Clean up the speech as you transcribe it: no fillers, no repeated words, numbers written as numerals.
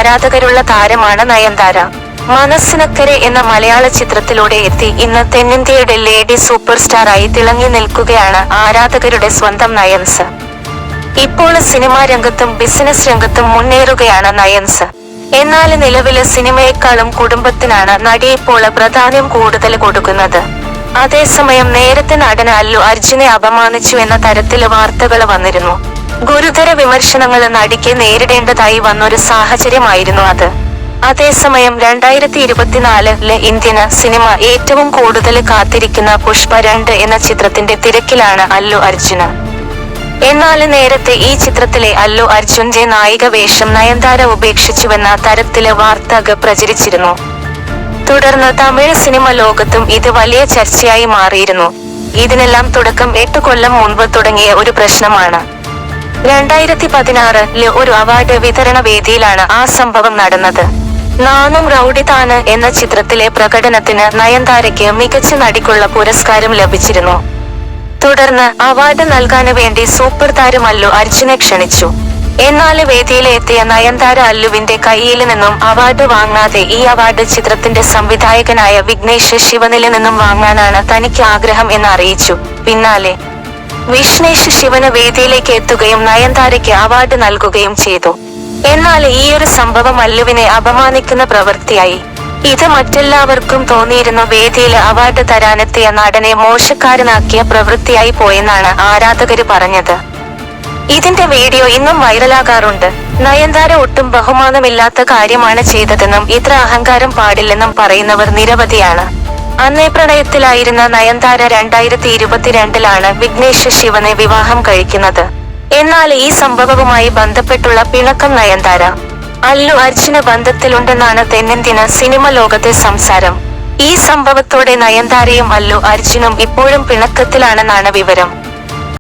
ആരാധകരുള്ള താരമാണ് നയൻതാര. മനസ്സിനക്കരെ എന്ന മലയാള ചിത്രത്തിലൂടെ എത്തി ഇന്ന് തെന്നിന്ത്യയുടെ ലേഡി സൂപ്പർ സ്റ്റാറായി തിളങ്ങി നിൽക്കുകയാണ് ആരാധകരുടെ സ്വന്തം നയൻസ്. ഇപ്പോൾ സിനിമാ രംഗത്തും ബിസിനസ് രംഗത്തും മുന്നേറുകയാണ് നയൻസ്. എന്നാൽ നിലവില് സിനിമയെക്കാളും കുടുംബത്തിനാണ് നടി ഇപ്പോൾ പ്രാധാന്യം കൂടുതൽ കൊടുക്കുന്നത്. അതേസമയം നേരത്തെ നടൻ അല്ലു അർജുനെ അപമാനിച്ചു എന്ന തരത്തില് വാർത്തകൾ വന്നിരുന്നു. ഗുരുതര വിമർശനങ്ങൾ നടിക്ക് നേരിടേണ്ടതായി വന്നൊരു സാഹചര്യമായിരുന്നു അത്. അതേസമയം 2024 ഇന്ത്യൻ സിനിമ ഏറ്റവും കൂടുതൽ കാത്തിരിക്കുന്ന പുഷ്പ 2 എന്ന ചിത്രത്തിന്റെ തിരക്കിലാണ് അല്ലു അർജുന്. എന്നാൽ നേരത്തെ ഈ ചിത്രത്തിലെ അല്ലു അർജുന്റെ നായിക വേഷം നയൻതാര ഉപേക്ഷിച്ചുവെന്ന തരത്തില് വാർത്തകൾ പ്രചരിച്ചിരുന്നു. തുടർന്ന് തമിഴ് സിനിമ ലോകത്തും ഇത് വലിയ ചർച്ചയായി മാറിയിരുന്നു. ഇതിനെല്ലാം തുടക്കം 8 കൊല്ലം മുൻപ് തുടങ്ങിയ ഒരു പ്രശ്നമാണ്. 2016 ഒരു അവാർഡ് വിതരണ വേദിയിലാണ് ആ സംഭവം നടന്നത്. നാനും റൗഡി താന് എന്ന ചിത്രത്തിലെ പ്രകടനത്തിന് നയൻതാരയ്ക്ക് മികച്ച നടിക്കുള്ള പുരസ്കാരം ലഭിച്ചിരുന്നു. തുടർന്ന് അവാർഡ് നൽകാന് വേണ്ടി സൂപ്പർ താരം അല്ലു അർജുനെ ക്ഷണിച്ചു. എന്നാൽ വേദിയിലെത്തിയ നയൻതാര അല്ലുവിന്റെ കയ്യിൽ നിന്നും അവാർഡ് വാങ്ങാതെ ഈ അവാർഡ് ചിത്രത്തിന്റെ സംവിധായകനായ വിഘ്നേഷ് ശിവനിൽ നിന്നും വാങ്ങാനാണ് തനിക്ക് ആഗ്രഹം എന്ന് അറിയിച്ചു. പിന്നാലെ വിഘ്നേഷ് ശിവന് വേദിയിലേക്ക് എത്തുകയും നയൻതാരയ്ക്ക് അവാർഡ് നൽകുകയും ചെയ്തു. എന്നാൽ ഈയൊരു സംഭവം അല്ലുവിനെ അപമാനിക്കുന്ന പ്രവൃത്തിയായി. ഇത് മറ്റെല്ലാവർക്കും തോന്നിയിരുന്നു വേദിയിൽ അവാർഡ് തരാനെത്തിയ നടനെ മോശക്കാരനാക്കിയ പ്രവൃത്തിയായി പോയെന്നാണ് ആരാധകര് പറഞ്ഞത്. ഇതിന്റെ വീഡിയോ ഇന്നും വൈറലാകാറുണ്ട്. നയൻതാര ഒട്ടും ബഹുമാനമില്ലാത്ത കാര്യമാണ് ചെയ്തതെന്നും ഇത്ര അഹങ്കാരം പാടില്ലെന്നും പറയുന്നവർ നിരവധിയാണ്. അന്നേ പ്രണയത്തിലായിരുന്ന നയൻതാര 2022 വിഘ്നേഷ് ശിവനെ വിവാഹം കഴിക്കുന്നത്. എന്നാൽ ഈ സംഭവവുമായി ബന്ധപ്പെട്ടുള്ള പിണക്കം നയൻതാര അല്ലു അർജുന ബന്ധത്തിലുണ്ടെന്നാണ് തെന്നിന്ത്യൻ സിനിമ ലോകത്തെ സംസാരം. ഈ സംഭവത്തോടെ നയൻതാരയും അല്ലു അർജുനും ഇപ്പോഴും പിണക്കത്തിലാണെന്നാണ് വിവരം.